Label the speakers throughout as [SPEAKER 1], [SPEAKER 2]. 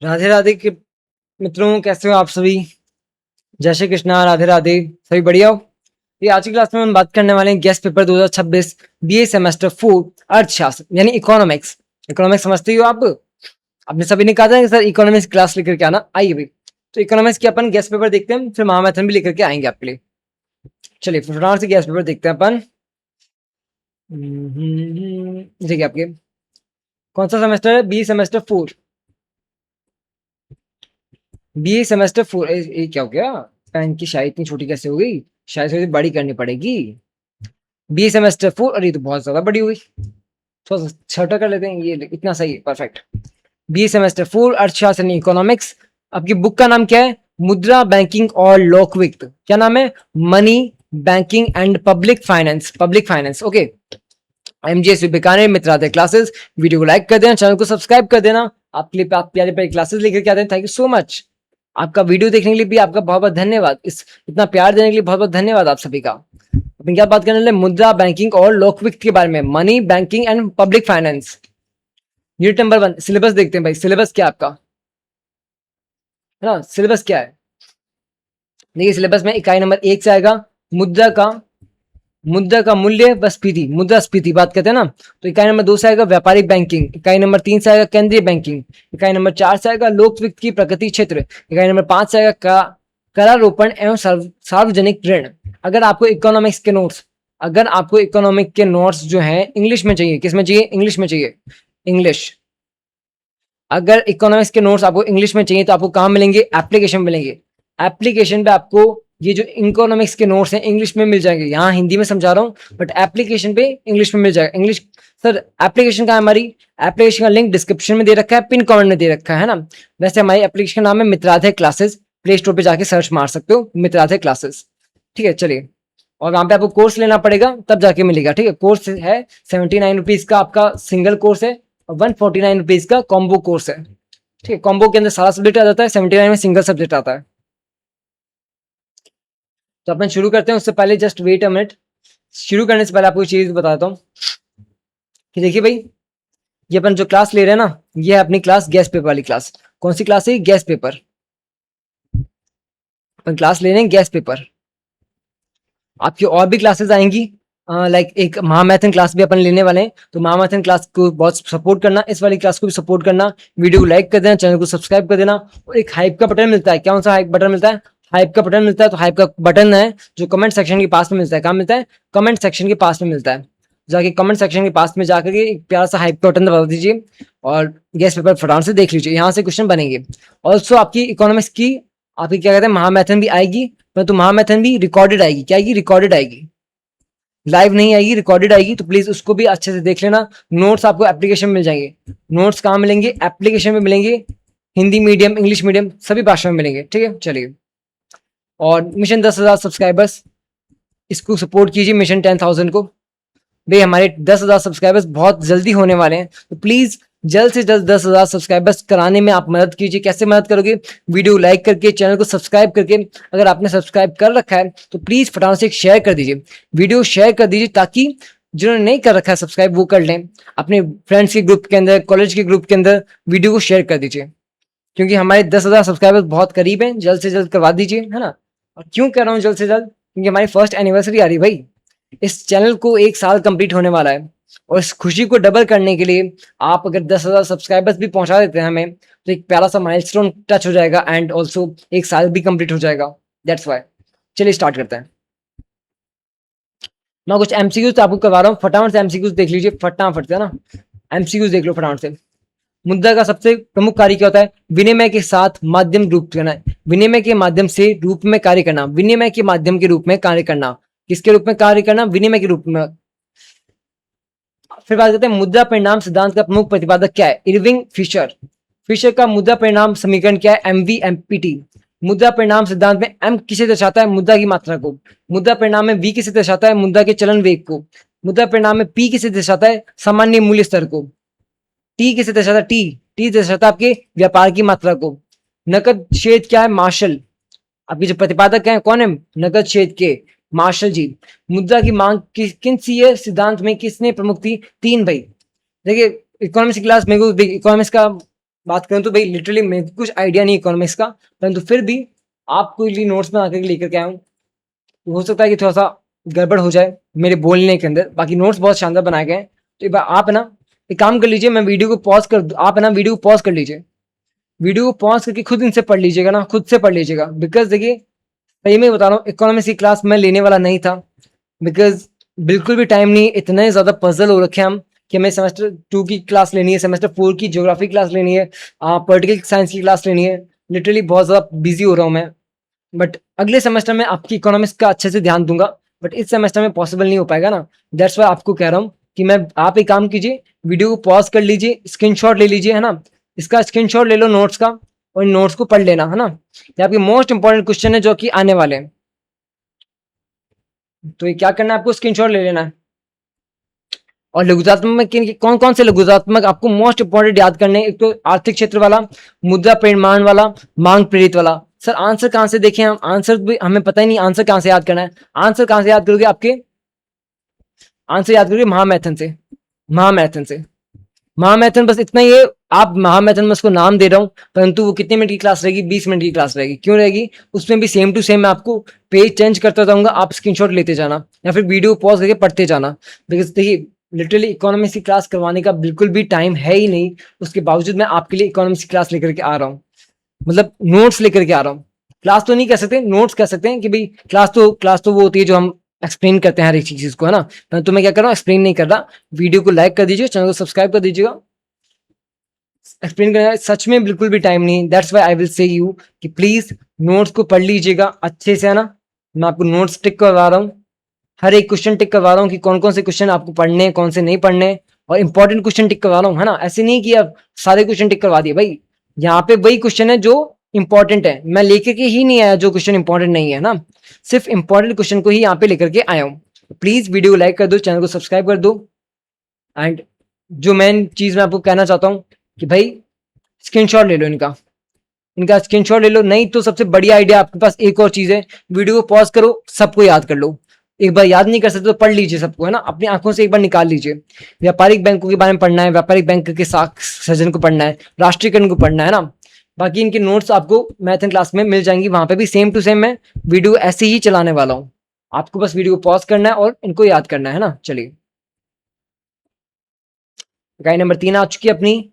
[SPEAKER 1] राधे राधे के मित्रों, कैसे हो आप सभी। जय श्री कृष्णा, राधे राधे। सभी बढ़िया हो। ये आज की क्लास में हम बात करने वाले हैं गेस्ट पेपर 2026 बीए सेमेस्टर 4 अर्थशास्त्र यानी इकोनॉमिक्स। इकोनॉमिक्स समझते हो आप। आपने सभी ने कहा था कि सर इकोनॉमिक्स क्लास लेकर के आना। आइए भाई, तो इकोनॉमिक्स के अपन गेस्ट पेपर देखते हैं, फिर महामैथन भी लेकर के आएंगे आपके लिए। चलिए फटाफट से गेस्ट पेपर देखते हैं अपन। देखिए आपके कौन सा सेमेस्टर है, बी सेमेस्टर 4। बी सेमेस्टर 4 ये क्या हो गया, पेन की शायद इतनी छोटी कैसे हो गई, शायद थोड़ी बड़ी करनी पड़ेगी। बी सेमेस्टर 4, अरे ये तो बहुत ज्यादा बड़ी हुई, थोड़ा सा छोटा कर लेते हैं, ये इतना सही है, परफेक्ट। बी सेमेस्टर 4 अर्थशास्त्र यानी इकोनॉमिक्स। आपकी बुक का नाम क्या है, मुद्रा बैंकिंग और लोकवित्त। क्या नाम है, money banking and public finance, public finance. Okay, MGS Bikaner मित्रादय क्लासेस। वीडियो को लाइक कर देना, चैनल को सब्सक्राइब कर देना। आपके लिए आप प्यारे प्यारे क्लासेस लेकर के आते हैं। Thank you so much. आपका वीडियो देखने के लिए भी आपका बहुत बहुत धन्यवाद। इस इतना प्यार देने के लिए बहुत बहुत धन्यवाद आप सभी का। अपन क्या बात करने वाले, मुद्रा बैंकिंग और लोकवित्त के बारे में, money banking and public finance. Unit number 1 syllabus देखते हैं भाई। सिलेबस क्या आपका है ना, सिलेबस क्या है। देखिए सिलेबस में इकाई नंबर 1 से आएगा मुद्रा का मूल्य व स्फीति, मुद्रास्फीति बात करते हैं ना। तो इकाई नंबर 2 से आएगा व्यापारिक बैंकिंग। इकाई नंबर 3 से आएगा केंद्रीय बैंकिंग। इकाई नंबर 4 से आएगा लोक वित्त की प्रगति क्षेत्र। इकाई नंबर 5 से आएगा करारोपण एवं सार्वजनिक ऋण। अगर आपको इकोनॉमिक्स के नोट्स, अगर आपको इकोनॉमिक के नोट्स जो है इंग्लिश में चाहिए, किस में चाहिए, इंग्लिश में चाहिए, इंग्लिश। अगर इकोनॉमिक्स के नोट्स आपको इंग्लिश में चाहिए तो आपको कहाँ मिलेंगे, एप्लीकेशन मिलेंगे। एप्लीकेशन पे आपको ये जो इकोनॉमिक्स के नोट्स हैं इंग्लिश में मिल जाएंगे। यहाँ हिंदी में समझा रहा हूँ बट एप्लीकेशन पे इंग्लिश में मिल जाएगा। इंग्लिश सर, एप्लीकेशन का हमारी एप्लीकेशन का लिंक डिस्क्रिप्शन में दे रखा है, पिन कमेंट में दे रखा है ना। वैसे हमारी एप्लीकेशन का नाम है मित्राधय क्लासेस। प्ले स्टोर पे जाके सर्च मार सकते हो मित्राधय क्लासेस। ठीक है, चलिए। और वहां पे आपको कोर्स लेना पड़ेगा तब जाके मिलेगा। ठीक है, कोर्स है 79 रुपीज का, आपका सिंगल कोर्स है, और 149 रुपीज का कॉम्बो कोर्स है। ठीक है, कॉम्बो के अंदर सारा सब्जेक्ट आ जाता है, 79 में सिंगल सब्जेक्ट आता है। तो अपन शुरू करते हैं, उससे पहले जस्ट वेट अ मिनट। शुरू करने से पहले आपको एक चीज बताता हूँ कि देखिए भाई, ये अपन जो क्लास ले रहे हैं ना, ये है अपनी क्लास गेस्ट पेपर वाली क्लास। कौन सी क्लास है, गेस्ट पेपर। अपन क्लास ले रहे हैं गेस्ट पेपर। आपकी और भी क्लासेस आएंगी, लाइक एक महामैथन क्लास भी अपन लेने वाले हैं। तो महामैथन क्लास को बहुत सपोर्ट करना, इस वाली क्लास को भी सपोर्ट करना। वीडियो को लाइक कर देना, चैनल को सब्सक्राइब कर देना। और एक हाइप का बटन मिलता है, कौन सा हाइप बटन मिलता है, हाइप का बटन मिलता है। तो हाइप का बटन है जो कमेंट सेक्शन के पास में मिलता है। कहाँ मिलता है, कमेंट सेक्शन के पास में मिलता है। जाके कमेंट सेक्शन के पास में जाकर के एक प्यारा सा हाइप का बटन दबा दीजिए और गेस्ट पेपर फटाफट से देख लीजिए, यहाँ से क्वेश्चन बनेंगे। ऑल्सो आपकी इकोनॉमिक्स की, आपकी क्या कहते हैं, महामैथन भी आएगी, परंतु महामैथन भी रिकॉर्डेड आएगी। क्या आएगी, रिकॉर्डेड आएगी, लाइव नहीं आएगी, रिकॉर्डेड आएगी। तो प्लीज उसको भी अच्छे से देख लेना। नोट्स आपको एप्लीकेशन में मिल जाएंगे। नोट्स कहाँ मिलेंगे, एप्लीकेशन में मिलेंगे। हिंदी मीडियम, इंग्लिश मीडियम, सभी भाषा में मिलेंगे। ठीक है, चलिए। और मिशन 10,000 सब्सक्राइबर्स, इसको सपोर्ट कीजिए, मिशन 10,000 को। भाई हमारे 10,000 सब्सक्राइबर्स बहुत जल्दी होने वाले हैं, तो प्लीज जल्द से जल्द 10,000 सब्सक्राइबर्स कराने में आप मदद कीजिए। कैसे मदद करोगे, वीडियो लाइक करके, चैनल को सब्सक्राइब करके। अगर आपने सब्सक्राइब कर रखा है तो प्लीज फटाफट से शेयर कर दीजिए, वीडियो शेयर कर दीजिए, ताकि जिन्होंने नहीं कर रखा है सब्सक्राइब वो कर लें। अपने फ्रेंड्स के ग्रुप के अंदर, कॉलेज के ग्रुप के अंदर वीडियो को शेयर कर दीजिए, क्योंकि हमारे 10,000 सब्सक्राइबर्स बहुत करीब हैं। जल्द से जल्द करवा दीजिए, है ना। और क्यों कर रहा हूँ जल्द से जल्द, क्योंकि हमारी फर्स्ट एनिवर्सरी आ रही है भाई। इस चैनल को 1 साल कंप्लीट होने वाला है, और इस खुशी को डबल करने के लिए आप अगर 10,000 सब्सक्राइबर्स भी पहुंचा देते हैं हमें, तो एक प्यारा सा माइलस्टोन टच हो जाएगा, एंड ऑल्सो 1 साल भी कंप्लीट हो जाएगा। That's why. चलिए स्टार्ट करते हैं। मैं कुछ एमसीक्यूज आपको करवा रहा हूँ, फटाफट से एमसीक्यूज देख लीजिए, फटाफट से ना एमसीक्यूज देख लो फटाफट से। मुद्रा का सबसे प्रमुख कार्य क्या होता है, विनिमय के साथ माध्यम रूप करना। विनिमय के माध्यम से रूप में कार्य करना, विनिमय के माध्यम के रूप में कार्य करना। किसके रूप में कार्य करना, विनिमय के रूप में। फिर बात करते हैं मुद्रा परिणाम सिद्धांत का प्रमुख प्रतिपादक क्या है, इरविंग फिशर। फिशर का मुद्रा परिणाम समीकरण क्या है, एमवीएमपीटी। मुद्रा परिणाम सिद्धांत में एम किसे दर्शाता है, मुद्रा की मात्रा को। मुद्रा परिणाम में वी किसे दर्शाता है, मुद्रा के चलन वेग को। मुद्रा परिणाम में पी किसे दर्शाता है, सामान्य मूल्य स्तर को। टी किसे दर्शाता है, टी दर्शाता है आपके व्यापार की मात्रा को। नकद शेद क्या है, मार्शल। आपके जो प्रतिपादक हैं कौन है, नकद शेद के मार्शल जी। मुद्रा की मांग किन सी है सिद्धांत में, किसने प्रमुख थी, 3 भाई। देखिए इकोनॉमिक्स की क्लास मेरे को इकोनॉमिक्स का बात करूँ तो भाई लिटरली मेरे को कुछ आइडिया नहीं इकोनॉमिक्स का, परंतु फिर भी आपको लिए नोट्स बना के लेकर के आया हूँ। हो सकता है कि थोड़ा सा गड़बड़ हो जाए मेरे बोलने के अंदर, बाकी नोट्स बहुत शानदार बनाए गए हैं। तो एक बार आप ना एक काम कर लीजिए, मैं वीडियो को पॉज कर, आप है ना वीडियो को पॉज कर लीजिए, वीडियो को पॉज करके खुद इनसे पढ़ लीजिएगा ना, खुद से पढ़ लीजिएगा। बिकॉज देखिए सही में बता रहा हूँ, इकोनॉमिक्स की क्लास मैं लेने वाला नहीं था, बिकॉज बिल्कुल भी टाइम नहीं, इतने ज़्यादा पजल हो रखे हैं हम कि हमें सेमेस्टर 2 की क्लास लेनी है, सेमेस्टर 4 की ज्योग्राफी क्लास लेनी है, पॉलिटिकल साइंस की क्लास लेनी है। लिटरली बहुत ज़्यादा बिजी हो रहा हूँ मैं। बट अगले सेमेस्टर में आपकी इकोनॉमिक्स का अच्छे से ध्यान दूंगा, बट इस सेमेस्टर में पॉसिबल नहीं हो पाएगा ना। दैट्स वाई आपको कह रहा हूँ कि मैं, आप एक काम कीजिए, वीडियो को पॉज कर लीजिए, स्क्रीनशॉट ले लीजिए, है ना, इसका स्क्रीनशॉट ले लो नोट्स का, और इन नोट्स को पढ़ लेना, है ना। ये आपके मोस्ट इंपॉर्टेंट क्वेश्चन है जो कि आने वाले हैं। तो ये क्या करना है, आपको स्क्रीनशॉट ले लेना है। और लघुतात्मक में कौन कौन से लघुतात्मक आपको मोस्ट इंपॉर्टेंट याद करने हैं? एक तो आर्थिक क्षेत्र वाला, मुद्रा परिमाण वाला, मांग प्रेरित वाला। सर आंसर कहाँ से देखें हम? आंसर भी हमें पता ही नहीं, आंसर कहाँ से याद करना है? आंसर कहाँ से याद करोगे? आपके आंसर याद करोगे महामैथन से, महामैथन से। महामैथन बस इतना ही है। आप महामैथन में उसको नाम दे रहा हूँ, परंतु वो कितने मिनट की क्लास रहेगी? 20 मिनट की क्लास रहेगी। क्यों रहेगी? उसमें भी सेम टू सेम मैं आपको पेज चेंज करता जाऊंगा, आप स्क्रीनशॉट लेते जाना या फिर वीडियो पॉज करके पढ़ते जाना। बिकॉज देखिए लिटरली इकोनॉमिक्स की क्लास करवाने का बिल्कुल भी टाइम है ही नहीं, उसके बावजूद मैं आपके लिए इकोनॉमिक्स की क्लास लेकर के आ रहा हूँ, मतलब नोट्स लेकर के आ रहा हूँ। क्लास तो नहीं कह सकते, नोट्स कह सकते हैं कि भाई क्लास तो वो होती है जो हम एक्सप्लेन करते हैं हर एक चीज को, है ना। तो मैं क्या कर रहा हूँ, एक्सप्लेन नहीं कर रहा। वीडियो को लाइक कर दीजिए, चैनल को सब्सक्राइब कर दीजिएगा। एक्सप्लेन करने का सच में बिल्कुल भी टाइम नहीं। That's why I will say you कि प्लीज नोट्स को पढ़ लीजिएगा अच्छे से, है ना। मैं आपको नोट्स टिक करवा रहा हूँ, हर एक क्वेश्चन टिक करवा रहा हूँ कि कौन कौन से क्वेश्चन आपको पढ़ने हैं, कौन से नहीं पढ़ने हैं, और इंपॉर्टेंट क्वेश्चन टिक करवा रहा हूँ, है ना। ऐसे नहीं कि अब सारे क्वेश्चन टिक करवा दिए भाई। यहाँ पे वही क्वेश्चन है जो इंपॉर्टेंट है, मैं लेकर के ही नहीं आया जो क्वेश्चन इंपॉर्टेंट नहीं है ना, सिर्फ इंपॉर्टेंट क्वेश्चन को ही यहाँ पे लेकर के आया हूँ। प्लीज वीडियो को लाइक कर दो, चैनल को सब्सक्राइब कर दो। एंड जो मेन चीज मैं आपको कहना चाहता हूँ कि भाई स्क्रीनशॉट ले लो इनका, इनका स्क्रीनशॉट ले लो। नहीं तो सबसे बढ़िया आइडिया आपके पास एक और चीज है, वीडियो को पॉज करो, सबको याद कर लो। एक बार याद नहीं कर सकते तो पढ़ लीजिए सबको, है ना, अपनी आंखों से एक बार निकाल लीजिए। व्यापारिक बैंकों के बारे में पढ़ना है, व्यापारिक बैंक के साख सृजन को पढ़ना है, राष्ट्रीयकरण को पढ़ना है ना। बाकी इनके नोट्स आपको मैथन क्लास में मिल जाएंगी, वहां पे भी सेम टू सेम मैं वीडियो ऐसे ही चलाने वाला हूँ। आपको बस वीडियो को पॉज करना है और इनको याद करना है ना। चलिए, इकाई नंबर 3 आ चुकी है अपनी,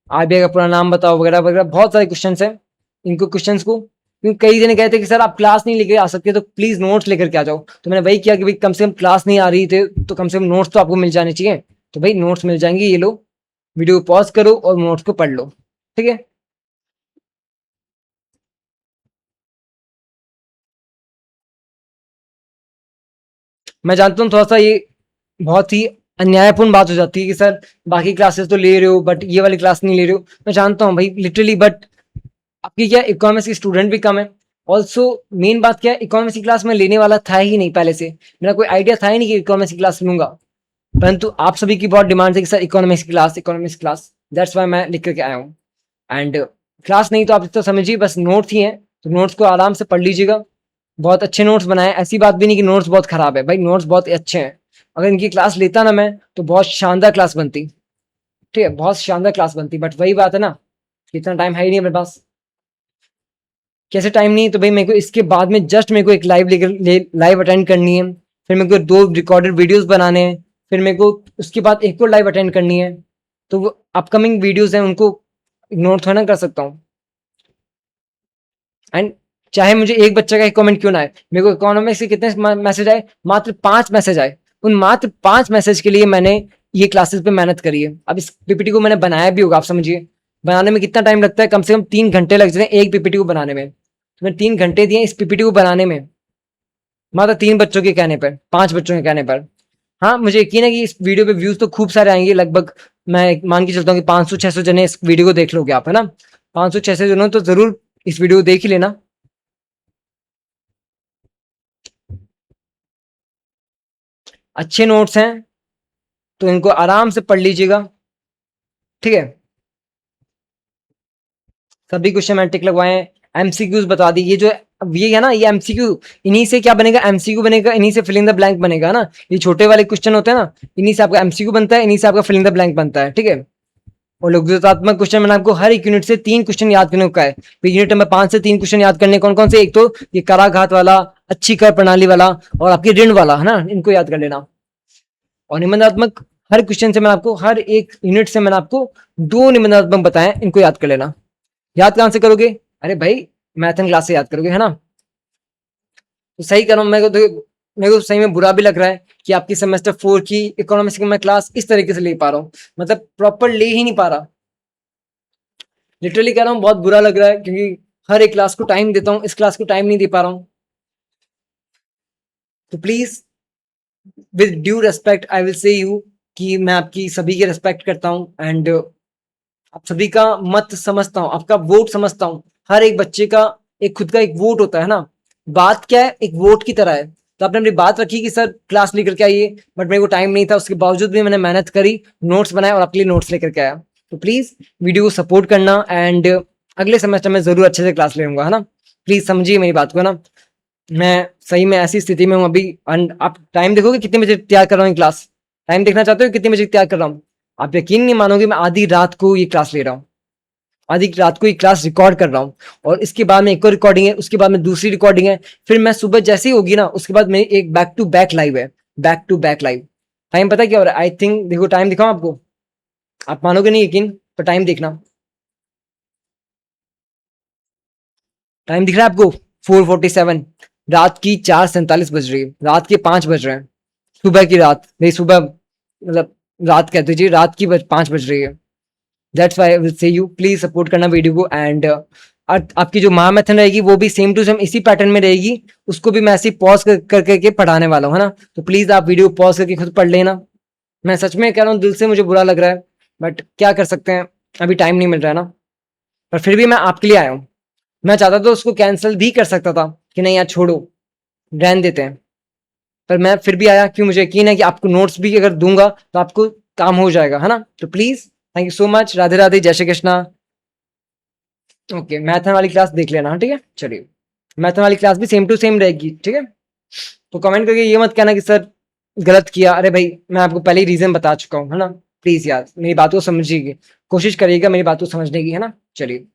[SPEAKER 1] आरबीआई का पूरा नाम बताओ वगैरह वगैरह, बहुत सारे क्वेश्चन हैं। इनको क्वेश्चंस को, क्योंकि कई जने कहते हैं कि सर आप क्लास नहीं लेके आ सकते तो प्लीज नोट्स लेकर के आ जाओ, तो मैंने वही किया कि भाई कम से कम क्लास नहीं आ रही थे तो कम से कम नोट्स तो आपको मिल जाने चाहिए। तो भाई नोट्स मिल जाएंगे, ये लो, वीडियो को पॉज करो और नोट्स को पढ़ लो, ठीक है। मैं जानता हूँ थोड़ा सा ये बहुत ही अन्यायपूर्ण बात हो जाती है कि सर बाकी क्लासेस तो ले रहे हो बट ये वाली क्लास नहीं ले रहे हो। मैं जानता हूँ भाई लिटरली, बट आपकी क्या इकोनॉमिक्स की स्टूडेंट भी कम है। ऑल्सो मेन बात क्या है, इकोनॉमिक्स की क्लास में लेने वाला था ही नहीं पहले से, मेरा कोई आइडिया था ही नहीं कि इकोनॉमिक्स की क्लास लूंगा। परंतु आप सभी की बहुत डिमांड है कि सर इकोनॉमिक्स की class, economics class, that's why मैं लिख करके आया हूँ। एंड क्लास नहीं तो आप तो समझिए बस नोट्स ही हैं, तो नोट्स को आराम से पढ़ लीजिएगा। बहुत अच्छे नोट्स बनाए, ऐसी बात भी नहीं कि नोट्स बहुत खराब है, भाई नोट्स बहुत अच्छे हैं। अगर इनकी क्लास लेता ना मैं तो बहुत शानदार क्लास बनती, ठीक है, बहुत शानदार क्लास बनती। बट वही बात है ना, इतना टाइम है ही नहीं मेरे पास। कैसे टाइम नहीं है? तो भाई मेरे को इसके बाद में जस्ट मेरे को एक लाइव अटेंड करनी है, फिर मेरे को 2 रिकॉर्डेड वीडियोस बनाने हैं, फिर मेरे को उसके बाद एक और लाइव अटेंड करनी है। तो वो अपकमिंग वीडियोस हैं उनको इग्नोर थोड़ा ना कर सकता हूँ। एंड चाहे मुझे एक बच्चे का एक कमेंट क्यों ना आए, मेरे को इकोनॉमिक्स के कितने मैसेज आए? मात्र 5 मैसेज आए। उन मात्र 5 मैसेज के लिए मैंने ये क्लासेस पे मेहनत करी है। अब इस पीपीटी को मैंने बनाया भी होगा, आप समझिए बनाने में कितना टाइम लगता है, कम से कम 3 घंटे लग जाते हैं एक पीपीटी को बनाने में। तो मैं 3 घंटे दिए इस पीपीटी को बनाने में, मात्र 3 बच्चों के कहने पर, 5 बच्चों के कहने पर। हाँ मुझे यकीन है कि इस वीडियो पे व्यूज तो खूब सारे आएंगे, लगभग मैं मान के चलता हूँ कि 500-600 जने इस वीडियो को देख लोगे आप, है ना। 500-600 जनों तो जरूर इस वीडियो को देख ही लेना। अच्छे नोट्स हैं तो इनको आराम से पढ़ लीजिएगा, ठीक है। सभी क्वेश्चन मैंने टिक लगवाए हैं, एमसीक्यूज बता दी। ये जो ये है ना, ये एमसीक्यू, इन्हीं से क्या बनेगा, एमसीक्यू बनेगा, इन्हीं से फिल इन द ब्लैंक बनेगा ना। ये छोटे वाले क्वेश्चन होते हैं ना, इन्हीं से आपका एमसीक्यू बनता है, इन्हीं से आपका फिल इन द ब्लैंक बनता है, ठीक है। और लघुतात्मक क्वेश्चन मैंने आपको हर एक यूनिट से 3 क्वेश्चन याद करने को कहा है। फिर यूनिट नंबर 5 से 3 क्वेश्चन याद करने कौन-कौन से? एक तो ये कराघात वाला, अच्छी कर प्रणाली वाला और आपकी ऋण वाला, है ना? इनको याद कर लेना। और निबंधात्मक हर क्वेश्चन से मैं आपको हर एक यूनिट से मैंने आपको 2 निबंधात्मक बताए हैं, इनको याद कर लेना। याद कहाँ से करोगे? अरे भाई मैथ एंड क्लास से याद करोगे, है ना? तो सही कर रहा हूँ। मेरे को सही में बुरा भी लग रहा है कि आपकी सेमेस्टर 4 की इकोनॉमिक्स की मैं क्लास इस तरीके से ले पा रहा हूँ, मतलब प्रॉपर ले ही नहीं पा रहा। लिटरली कह रहा हूँ, बहुत बुरा लग रहा है क्योंकि हर एक क्लास को टाइम देता हूँ, इस क्लास को टाइम नहीं दे पा रहा हूँ। तो please with due respect I will say you कि मैं आपकी सभी की रेस्पेक्ट करता हूँ एंड आप सभी का मत समझता हूँ, आपका वोट समझता हूँ। हर एक बच्चे का एक खुद का एक वोट होता है ना, बात क्या है, एक वोट की तरह है। तो आपने अपनी बात रखी कि सर क्लास लेकर के आइए, बट मेरे को टाइम नहीं था, उसके बावजूद भी मैंने मेहनत करी, नोट्स बनाए और आपके लिए नोट्स लेकर के आया। तो प्लीज वीडियो को सपोर्ट करना एंड अगले सेमेस्टर में जरूर अच्छे से क्लास ले लूंगा, है ना? प्लीज समझिए मेरी बात को ना। मैं सही में ऐसी स्थिति में हूँ अभी। आप टाइम देखोगे कितने बजे तैयार कर रहा हूँ क्लास? टाइम देखना चाहते हो कितने बजे तैयार कर रहा हूँ? आप यकीन नहीं मानोगे, मैं आधी रात को ये क्लास ले रहा हूँ, आधी रात को ये क्लास रिकॉर्ड कर रहा हूँ और इसके बाद में एक और रिकॉर्डिंग है, उसके बाद में दूसरी रिकॉर्डिंग है, फिर मैं सुबह जैसे ही होगी ना उसके बाद मेरी एक बैक टू बैक लाइव है, back to back live. Time पता क्या हो रहा है? आई थिंक देखो, टाइम दिखाऊं आपको, आप मानोगे नहीं यकीन, पर टाइम देखना। टाइम दिख रहा है आपको? 4:47, रात की 4:47 बज रही है, रात के 5 बज रहे हैं, सुबह की रात नहीं, सुबह मतलब रात कह दीजिए, रात की 5 बज रही है। That's why I will say you please support करना वीडियो को एंड आपकी जो महामैथन रहेगी वो भी सेम टू सेम इसी पैटर्न में रहेगी, उसको भी मैं ऐसे पॉज कर करके पढ़ाने वाला हूँ, है ना? तो प्लीज आप वीडियो पॉज करके खुद पढ़ लेना। मैं सच में कह रहा हूँ, दिल से मुझे बुरा लग रहा है, बट क्या कर सकते हैं, अभी टाइम नहीं मिल रहा है ना। पर फिर भी मैं आपके लिए आया हूँ। मैं चाहता तो उसको कैंसिल भी कर सकता था कि नहीं यार छोड़ो, रहने देते हैं, पर मैं फिर भी आया क्यों, मुझे यकीन है कि आपको नोट्स भी अगर दूंगा तो आपको काम हो जाएगा, है ना? तो please thank you so much. Radhe Radhe, जय श्री कृष्णा। ओके, मैथन वाली क्लास देख लेना, हाँ, ठीक है? चलिए, मैथन वाली क्लास भी सेम टू सेम रहेगी, ठीक है? तो कमेंट करके ये मत कहना कि सर गलत किया। अरे भाई मैं आपको पहले ही रीजन बता चुका हूँ, है ना? प्लीज यार मेरी बात को समझिए, कोशिश करिएगा मेरी बात को समझने की, है ना? चलिए।